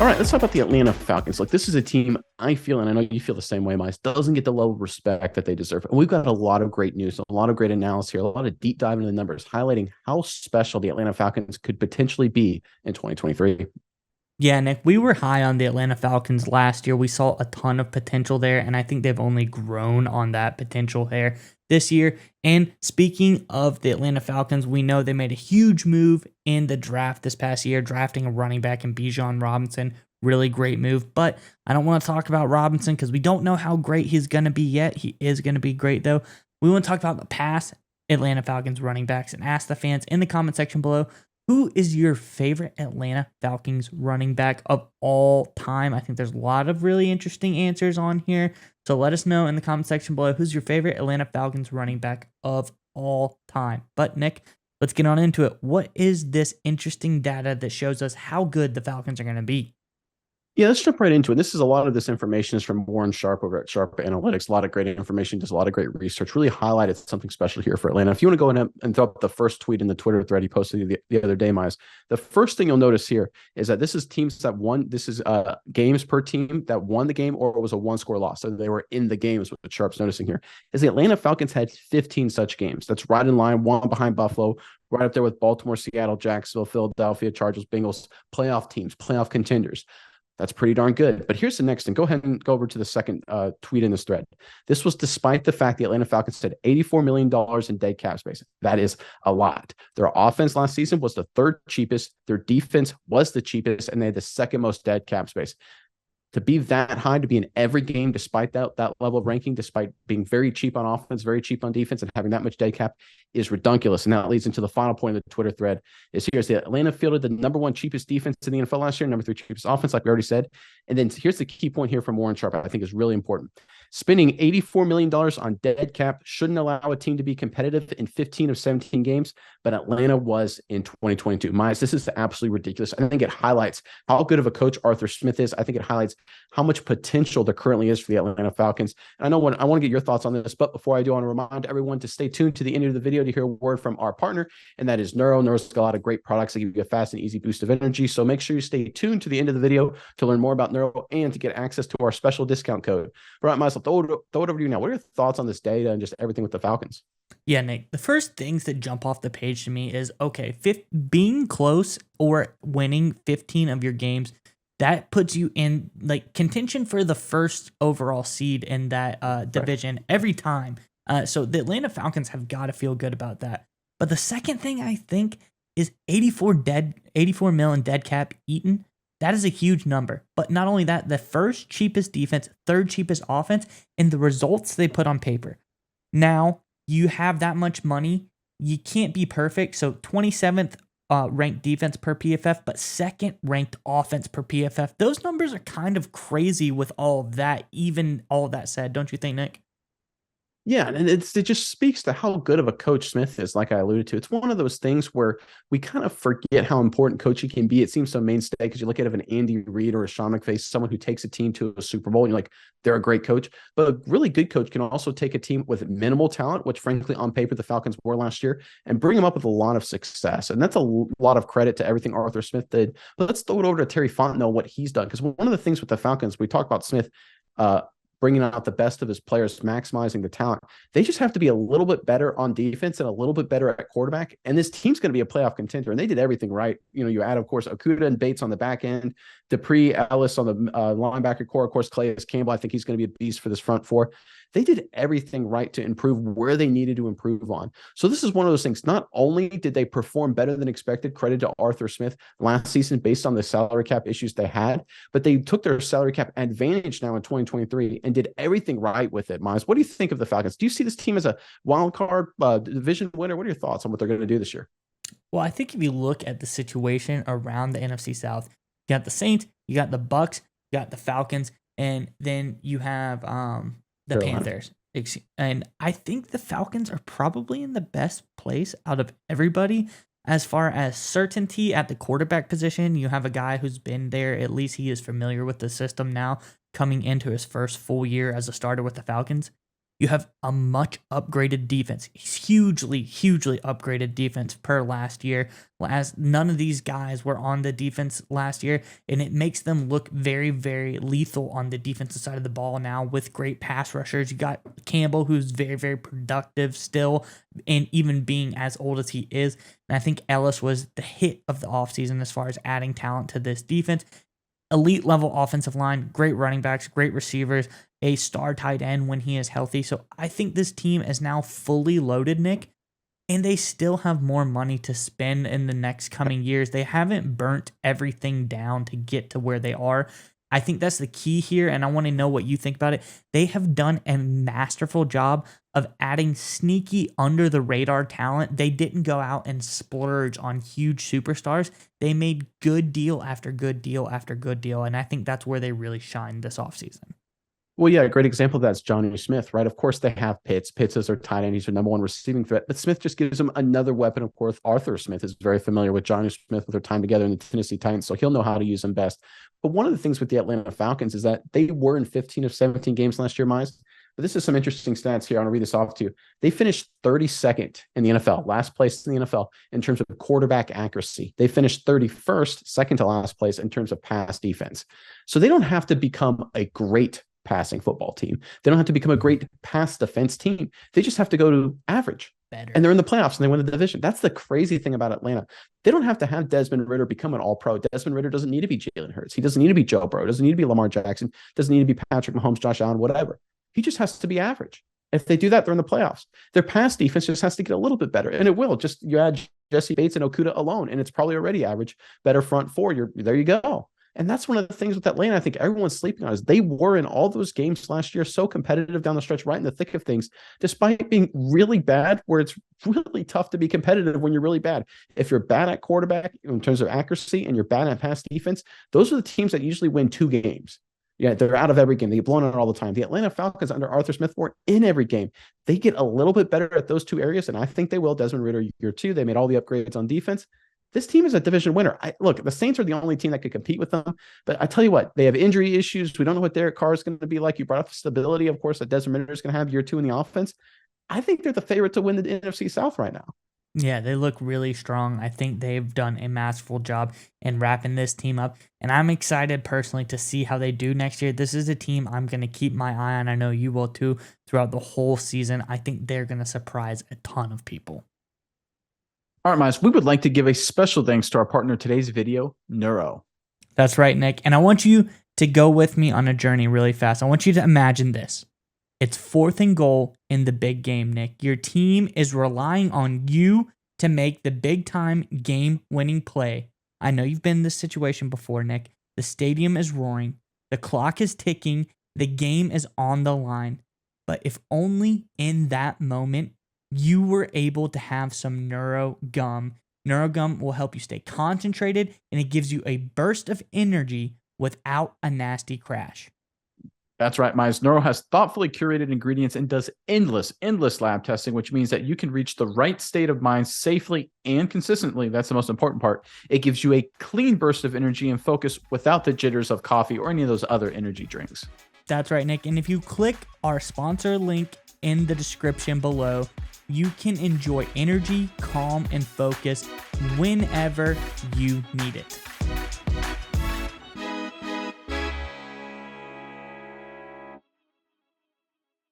All right, let's talk about the Atlanta Falcons. Look, this is a team I feel, and I know you feel the same way, Miles, doesn't get the level of respect that they deserve. And we've got a lot of great news, a lot of great analysis here, a lot of deep dive into the numbers, highlighting how special the Atlanta Falcons could potentially be in 2023. Yeah, Nick, we were high on the Atlanta Falcons last year. We saw a ton of potential there, and I think they've only grown on that potential there this year. And speaking of the Atlanta Falcons, we know they made a huge move in the draft this past year, drafting a running back in Bijan Robinson. Really great move. But I don't want to talk about Robinson because we don't know how great he's going to be yet. He is going to be great, though. We want to talk about the past Atlanta Falcons running backs and ask the fans in the comment section below, who is your favorite Atlanta Falcons running back of all time? I think there's a lot of really interesting answers on here. So let us know in the comment section below who's your favorite Atlanta Falcons running back of all time. But Nick, let's get on into it. What is this interesting data that shows us how good the Falcons are going to be? Yeah, let's jump right into it. This is a lot of this information is from Warren Sharp over at Sharp Analytics. A lot of great information, does a lot of great research. Really highlighted something special here for Atlanta. If you want to go in and throw up the first tweet in the Twitter thread he posted the other day, Miles, the first thing you'll notice here is that this is teams that won. This is games per team that won the game or it was a one-score loss. So they were in the game is what Sharp's noticing here. Is the Atlanta Falcons had 15 such games. That's right in line, one behind Buffalo, right up there with Baltimore, Seattle, Jacksonville, Philadelphia, Chargers, Bengals, playoff teams, playoff contenders. That's pretty darn good. But here's the next thing. Go ahead and go over to the second tweet in this thread. This was despite the fact the Atlanta Falcons had $84 million in dead cap space. That is a lot. Their offense last season was the third cheapest. Their defense was the cheapest, and they had the second most dead cap space. To be that high, to be in every game, despite that level of ranking, despite being very cheap on offense, very cheap on defense, and having that much dead cap is ridiculous. And that leads into the final point of the Twitter thread is here's the Atlanta fielded the number one cheapest defense in the NFL last year, number three cheapest offense, like we already said. And then here's the key point here from Warren Sharp, I think is really important. Spending $84 million on dead cap shouldn't allow a team to be competitive in 15 of 17 games, but Atlanta was in 2022. Miles, this is absolutely ridiculous. I think it highlights how good of a coach Arthur Smith is. I think it highlights how much potential there currently is for the Atlanta Falcons. And I want to get your thoughts on this, but before I do, I want to remind everyone to stay tuned to the end of the video to hear a word from our partner, and that is Neuro. Neuro's got a lot of great products that give you a fast and easy boost of energy. So make sure you stay tuned to the end of the video to learn more about Neuro and to get access to our special discount code. All right, Miles, throw it over to you now. What are your thoughts on this data and just everything with the Falcons? Yeah, Nick, the first things that jump off the page to me is, okay, being close or winning 15 of your games, that puts you in like contention for the first overall seed in that division every time. So the Atlanta Falcons have got to feel good about that. But the second thing I think is 84 mil in dead cap eaten. That is a huge number. But not only that, the first cheapest defense, third cheapest offense, and the results they put on paper. Now, you have that much money, you can't be perfect. So 27th ranked defense per PFF, but second ranked offense per PFF. Those numbers are kind of crazy with all of that, even all of that said, don't you think, Nick? Yeah, and it just speaks to how good of a coach Smith is, like I alluded to. It's one of those things where we kind of forget how important coaching can be. It seems so mainstay because you look at an Andy Reid or a Sean McVay, someone who takes a team to a Super Bowl, and you're like, they're a great coach. But a really good coach can also take a team with minimal talent, which frankly on paper the Falcons were last year, and bring them up with a lot of success. And that's a lot of credit to everything Arthur Smith did. But let's throw it over to Terry Fontenot, what he's done. Because one of the things with the Falcons, we talked about Smith, bringing out the best of his players, maximizing the talent. They just have to be a little bit better on defense and a little bit better at quarterback. And this team's going to be a playoff contender. And they did everything right. You know, you add, of course, Okuda and Bates on the back end, Dupree, Ellis on the linebacker core. Of course, Calais Campbell, I think he's going to be a beast for this front four. They did everything right to improve where they needed to improve on. So this is one of those things. Not only did they perform better than expected, credit to Arthur Smith last season based on the salary cap issues they had, but they took their salary cap advantage now in 2023 and did everything right with it. Miles, what do you think of the Falcons? Do you see this team as a wild card division winner? What are your thoughts on what they're going to do this year? Well, I think if you look at the situation around the NFC South, you got the Saints, you got the Bucks, you got the Falcons, and then you have the Carolina. Panthers. And I think the Falcons are probably in the best place out of everybody as far as certainty at the quarterback position. You have a guy who's been there. At least he is familiar with the system now coming into his first full year as a starter with the Falcons. You have a much upgraded defense, hugely upgraded defense per last year. As none of these guys were on the defense last year, and it makes them look very lethal on the defensive side of the ball now with great pass rushers. You got Campbell, who's very productive still, and even being as old as he is. And I think Ellis was the hit of the offseason as far as adding talent to this defense. Elite level offensive line, great running backs, great receivers, a star tight end when he is healthy. So I think this team is now fully loaded, Nick, and they still have more money to spend in the next coming years. They haven't burnt everything down to get to where they are. I think that's the key here, and I want to know what you think about it. They have done a masterful job of adding sneaky under-the-radar talent. They didn't go out and splurge on huge superstars. They made good deal after good deal after good deal, and I think that's where they really shined this offseason. Well, yeah, a great example of that's Johnny Smith, right? Of course, they have Pitts. Pitts is their tight end. He's their number one receiving threat. But Smith just gives them another weapon. Of course, Arthur Smith is very familiar with Johnny Smith with their time together in the Tennessee Titans, so he'll know how to use him best. But one of the things with the Atlanta Falcons is that they were in 15 of 17 games last year, Mize. But this is some interesting stats here. I want to read this off to you. They finished 32nd in the NFL, last place in the NFL in terms of quarterback accuracy. They finished 31st, second to last place in terms of pass defense. So they don't have to become a great passing football team. They don't have to become a great pass defense team. They just have to go to average. Better. And they're in the playoffs and they win the division. That's the crazy thing about Atlanta. They don't have to have Desmond Ridder become an all-pro. Desmond Ridder doesn't need to be Jalen Hurts. He doesn't need to be Joe Burrow. Doesn't need to be Lamar Jackson. Doesn't need to be Patrick Mahomes, Josh Allen, whatever. He just has to be average. If they do that, they're in the playoffs. Their pass defense just has to get a little bit better, and it will. Just you add Jesse Bates and Okudah alone, and it's probably already average. Better front four. There you go. And that's one of the things with Atlanta I think everyone's sleeping on is they were in all those games last year so competitive down the stretch, right in the thick of things, despite being really bad, where it's really tough to be competitive when you're really bad. If you're bad at quarterback in terms of accuracy and you're bad at pass defense, those are the teams that usually win 2 games. Yeah, they're out of every game. They get blown out all the time. The Atlanta Falcons under Arthur Smith were in every game. They get a little bit better at those 2 areas, and I think they will. Desmond Ridder, year 2, they made all the upgrades on defense. This team is a division winner. Look, the Saints are the only team that could compete with them. But I tell you what, they have injury issues. We don't know what Derek Carr is going to be like. You brought up the stability, of course, that Desmond Ridder is going to have year 2 in the offense. I think they're the favorite to win the NFC South right now. Yeah, they look really strong. I think they've done a masterful job in wrapping this team up. And I'm excited personally to see how they do next year. This is a team I'm going to keep my eye on. I know you will too throughout the whole season. I think they're going to surprise a ton of people. All right, Miles, we would like to give a special thanks to our partner today's video, Neuro. That's right, Nick. And I want you to go with me on a journey really fast. I want you to imagine this. It's 4th and goal in the big game, Nick. Your team is relying on you to make the big-time game-winning play. I know you've been in this situation before, Nick. The stadium is roaring. The clock is ticking. The game is on the line. But if only in that moment you were able to have some Neuro Gum. Neuro Gum will help you stay concentrated, and it gives you a burst of energy without a nasty crash. That's right, Mize. Neuro has thoughtfully curated ingredients and does endless lab testing, which means that you can reach the right state of mind safely and consistently. That's the most important part. It gives you a clean burst of energy and focus without the jitters of coffee or any of those other energy drinks. That's right, Nick. And if you click our sponsor link in the description below, you can enjoy energy, calm, and focus whenever you need it.